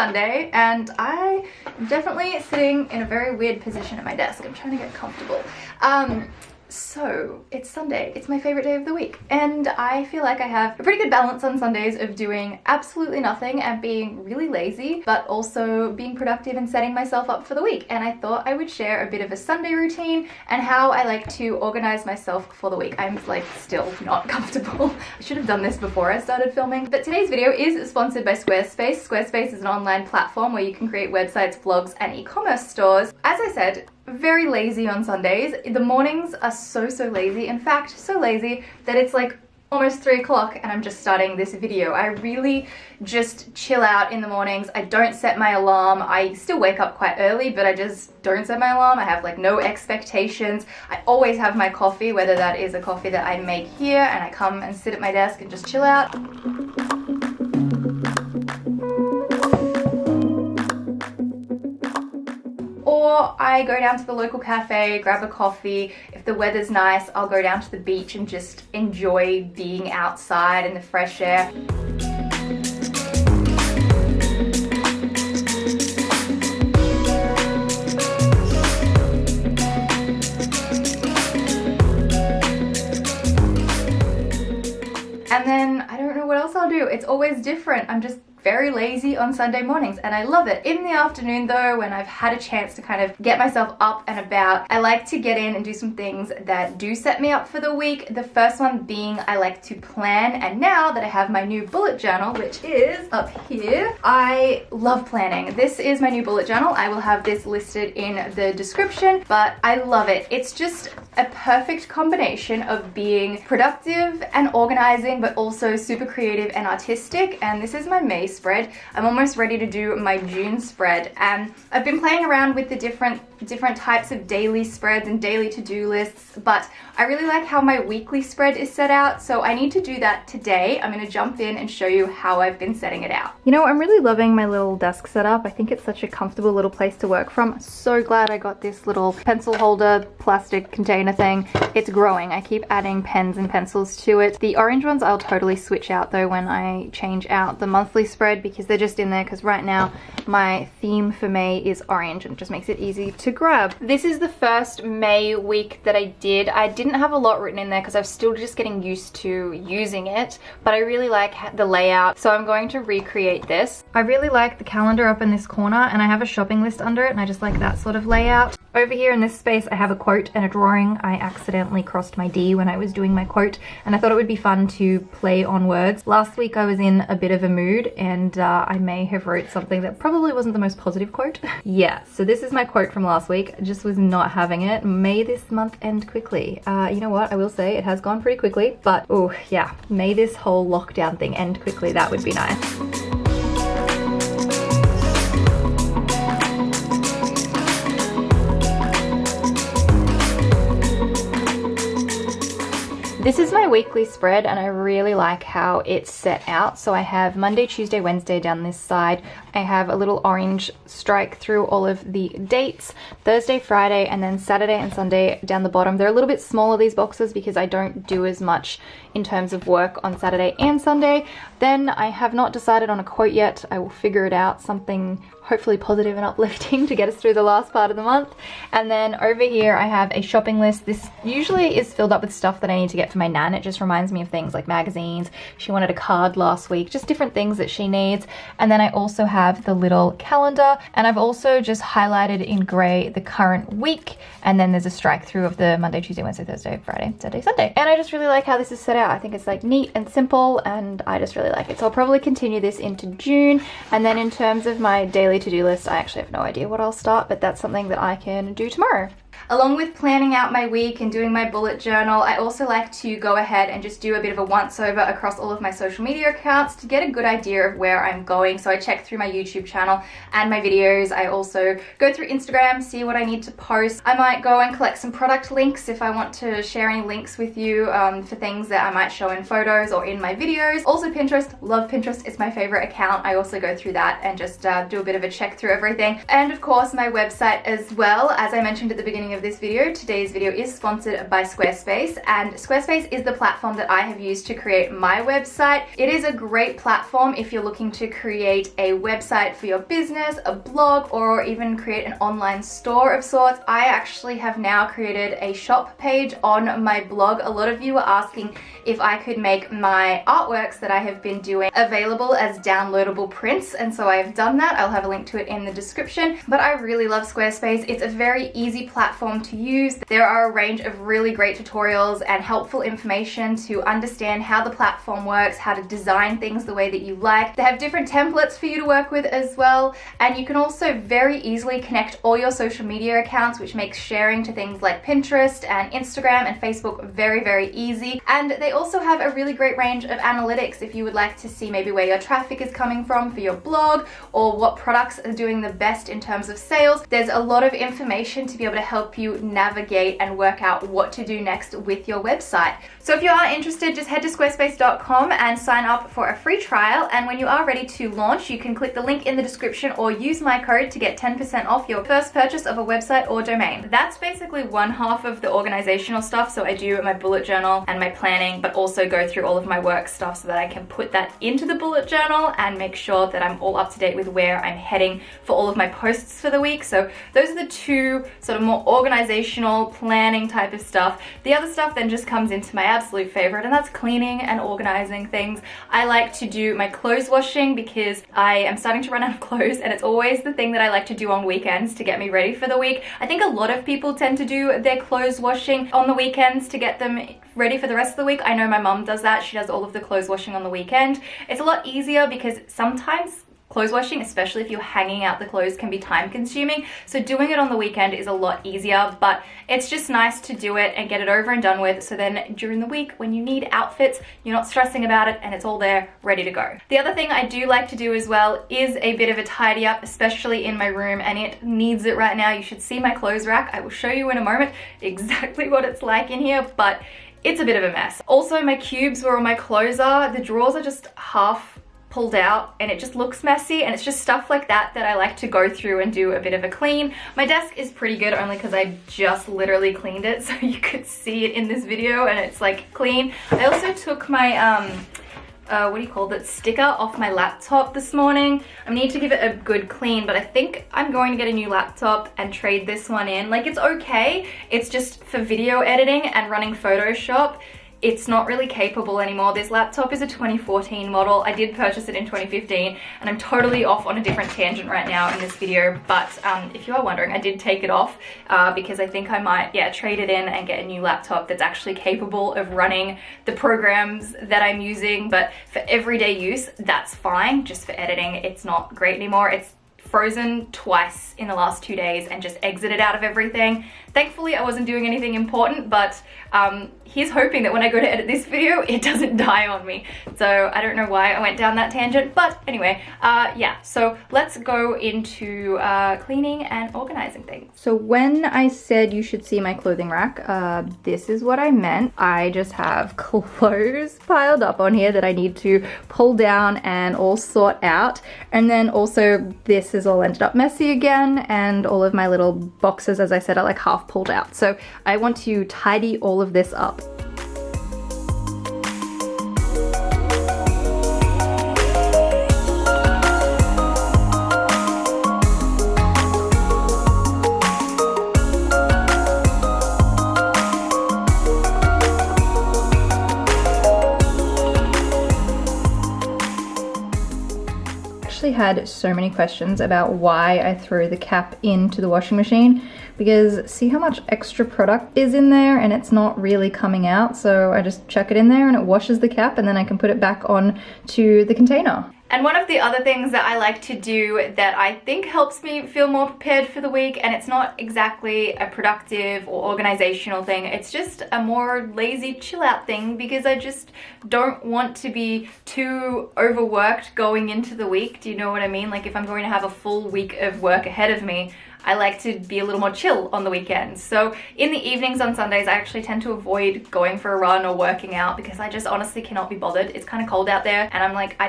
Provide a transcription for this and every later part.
Sunday and I am definitely sitting in a very weird position at my desk. I'm trying to get comfortable. So it's Sunday, it's my favorite day of the week, and I feel like I have a pretty good balance on Sundays of doing absolutely nothing and being really lazy, but also being productive and setting myself up for the week. And I thought I would share a bit of a Sunday routine and how I like to organize myself for the week. I'm like still not comfortable. I should have done this before I started filming. But today's video is sponsored by Squarespace. Squarespace is an online platform where you can create websites, vlogs, and e-commerce stores. As I said, very lazy on Sundays. The mornings are so lazy. In fact, so lazy that it's like almost 3 o'clock and I'm just starting this video. I really just chill out in the mornings. I don't set my alarm. I still wake up quite early, but I just don't set my alarm. I have like no expectations. I always have my coffee, whether that is a coffee that I make here and I come and sit at my desk and just chill out. Or I go down to the local cafe, grab a coffee. If the weather's nice, I'll go down to the beach and just enjoy being outside in the fresh air. And then I don't know what else I'll do. It's always different. I'm just very lazy on Sunday mornings and I love it. In the afternoon though, when I've had a chance to kind of get myself up and about, I like to get in and do some things that do set me up for the week. The first one being I like to plan, and now that I have my new bullet journal, which is up here, I love planning. This is my new bullet journal. I will have this listed in the description, but I love it. It's just a perfect combination of being productive and organizing, but also super creative and artistic. And this is my May spread. I'm almost ready to do my June spread, and I've been playing around with the different types of daily spreads and daily to-do lists, but I really like how my weekly spread is set out, so I need to do that today. I'm going to jump in and show you how I've been setting it out. You know, I'm really loving my little desk setup. I think it's such a comfortable little place to work from. So glad I got this little pencil holder plastic container thing. It's growing. I keep adding pens and pencils to it. The orange ones I'll totally switch out though when I change out the monthly spread, because they're just in there because right now my theme for May is orange and it just makes it easy to grab. This is the first May week that I did. I didn't have a lot written in there because I'm still just getting used to using it, but I really like the layout, so I'm going to recreate this. I really like the calendar up in this corner, and I have a shopping list under it, and I just like that sort of layout. Over here in this space I have a quote and a drawing. I accidentally crossed my D when I was doing my quote, and I thought it would be fun to play on words. Last week I was in a bit of a mood and I may have wrote something that probably wasn't the most positive quote. Yeah, so this is my quote from last week. I just was not having it. May this month end quickly. You know what, I will say it has gone pretty quickly, but oh yeah, may this whole lockdown thing end quickly. That would be nice. This is my weekly spread and I really like how it's set out. So I have Monday, Tuesday, Wednesday down this side. I have a little orange strike through all of the dates, Thursday, Friday, and then Saturday and Sunday down the bottom. They're a little bit smaller, these boxes, because I don't do as much in terms of work on Saturday and Sunday. Then I have not decided on a quote yet. I will figure it out, something hopefully positive and uplifting to get us through the last part of the month. And then over here I have a shopping list. This usually is filled up with stuff that I need to get for my nan. It just reminds me of things like magazines. She wanted a card last week, just different things that she needs. And then I also have the little calendar, and I've also just highlighted in gray the current week, and then there's a strike through of the Monday, Tuesday, Wednesday, Thursday, Friday, Saturday, Sunday. And I just really like how this is set out. I think it's like neat and simple, and I just really like it. So I'll probably continue this into June. And then in terms of my daily to-do list, I actually have no idea what I'll start, but that's something that I can do tomorrow. Along with planning out my week and doing my bullet journal, I also like to go ahead and just do a bit of a once over across all of my social media accounts to get a good idea of where I'm going. So I check through my YouTube channel and my videos. I also go through Instagram, see what I need to post. I might go and collect some product links if I want to share any links with you for things that I might show in photos or in my videos. Also Pinterest, love Pinterest, it's my favorite account. I also go through that and just do a bit of a check through everything. And of course my website as well. As I mentioned at the beginning beginning of this video, today's video is sponsored by Squarespace, and Squarespace is the platform that I have used to create my website. It is a great platform if you're looking to create a website for your business, a blog, or even create an online store of sorts. I actually have now created a shop page on my blog. A lot of you were asking if I could make my artworks that I have been doing available as downloadable prints, and so I've done that. I'll have a link to it in the description. But I really love Squarespace. It's a very easy platform to use. There are a range of really great tutorials and helpful information to understand how the platform works, how to design things the way that you like. They have different templates for you to work with as well, and you can also very easily connect all your social media accounts, which makes sharing to things like Pinterest and Instagram and Facebook very, very easy. And they also have a really great range of analytics if you would like to see maybe where your traffic is coming from for your blog, or what products are doing the best in terms of sales. There's a lot of information to be able to help you navigate and work out what to do next with your website. So if you are interested, just head to squarespace.com and sign up for a free trial, and when you are ready to launch, you can click the link in the description or use my code to get 10% off your first purchase of a website or domain. That's basically one half of the organizational stuff. So I do my bullet journal and my planning, but also go through all of my work stuff so that I can put that into the bullet journal and make sure that I'm all up to date with where I'm heading for all of my posts for the week. So those are the two sort of more organizational planning type of stuff. The other stuff then just comes into my absolute favorite, and that's cleaning and organizing things. I like to do my clothes washing because I am starting to run out of clothes, and it's always the thing that I like to do on weekends to get me ready for the week. I think a lot of people tend to do their clothes washing on the weekends to get them ready for the rest of the week. I know my mom does that. She does all of the clothes washing on the weekend. It's a lot easier because sometimes clothes washing, especially if you're hanging out the clothes, can be time consuming. So doing it on the weekend is a lot easier, but it's just nice to do it and get it over and done with. So then during the week when you need outfits, you're not stressing about it and it's all there ready to go. The other thing I do like to do as well is a bit of a tidy up, especially in my room, and it needs it right now. You should see my clothes rack. I will show you in a moment exactly what it's like in here, but it's a bit of a mess. Also, my cubes where all my clothes are, the drawers are just half pulled out and it just looks messy, and it's just stuff like that that I like to go through and do a bit of a clean. My desk is pretty good only because I just literally cleaned it, so you could see it in this video and it's like clean. I also took my what do you call it, sticker off my laptop this morning. I need to give it a good clean, but I think I'm going to get a new laptop and trade this one in. Like, it's okay, it's just for video editing and running Photoshop. It's not really capable anymore. This laptop is a 2014 model. I did purchase it in 2015, and I'm totally off on a different tangent right now in this video, but if you are wondering, I did take it off because I think I might, trade it in and get a new laptop that's actually capable of running the programs that I'm using. But for everyday use, that's fine. Just for editing, it's not great anymore. It's frozen twice in the last 2 days and just exited out of everything. Thankfully, I wasn't doing anything important, but here's hoping that when I go to edit this video, it doesn't die on me. So I don't know why I went down that tangent, but anyway, so let's go into cleaning and organizing things. So when I said you should see my clothing rack, this is what I meant. I just have clothes piled up on here that I need to pull down and all sort out. And then also this is all ended up messy again, and all of my little boxes, as I said, are like half pulled out. So I want to tidy all of this up. Had so many questions about why I threw the cap into the washing machine, because see how much extra product is in there and it's not really coming out. So I just chuck it in there and it washes the cap, and then I can put it back on to the container. And one of the other things that I like to do that I think helps me feel more prepared for the week, and it's not exactly a productive or organizational thing, it's just a more lazy chill out thing, because I just don't want to be too overworked going into the week. Do you know what I mean? Like, if I'm going to have a full week of work ahead of me, I like to be a little more chill on the weekends. So in the evenings on Sundays, I actually tend to avoid going for a run or working out because I just honestly cannot be bothered. It's kind of cold out there and I'm like, I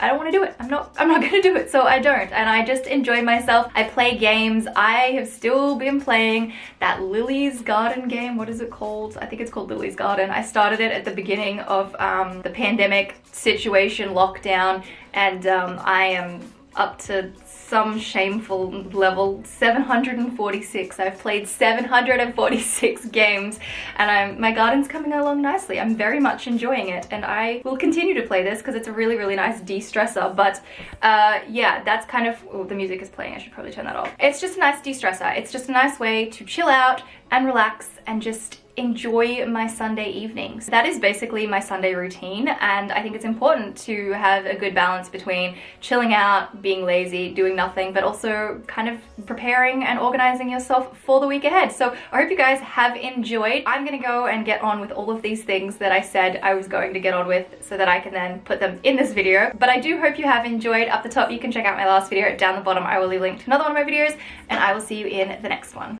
don't want to do it. I'm not gonna do it, so I don't. And I just enjoy myself. I play games. I have still been playing that Lily's Garden game. What is it called? I think it's called Lily's Garden. I started it at the beginning of the pandemic situation, lockdown, and I am up to some shameful level 746. I've played 746 games and my garden's coming along nicely. I'm very much enjoying it and I will continue to play this because it's a really, really nice de-stressor. But yeah, that's kind of, oh, the music is playing. I should probably turn that off. It's just a nice de-stressor. It's just a nice way to chill out and relax and just enjoy my Sunday evenings. That is basically my Sunday routine, and I think it's important to have a good balance between chilling out, being lazy, doing nothing, but also kind of preparing and organizing yourself for the week ahead. So I hope you guys have enjoyed. I'm gonna go and get on with all of these things that I said I was going to get on with so that I can then put them in this video. But I do hope you have enjoyed. Up the top, you can check out my last video. Down the bottom, I will leave a link to another one of my videos, and I will see you in the next one.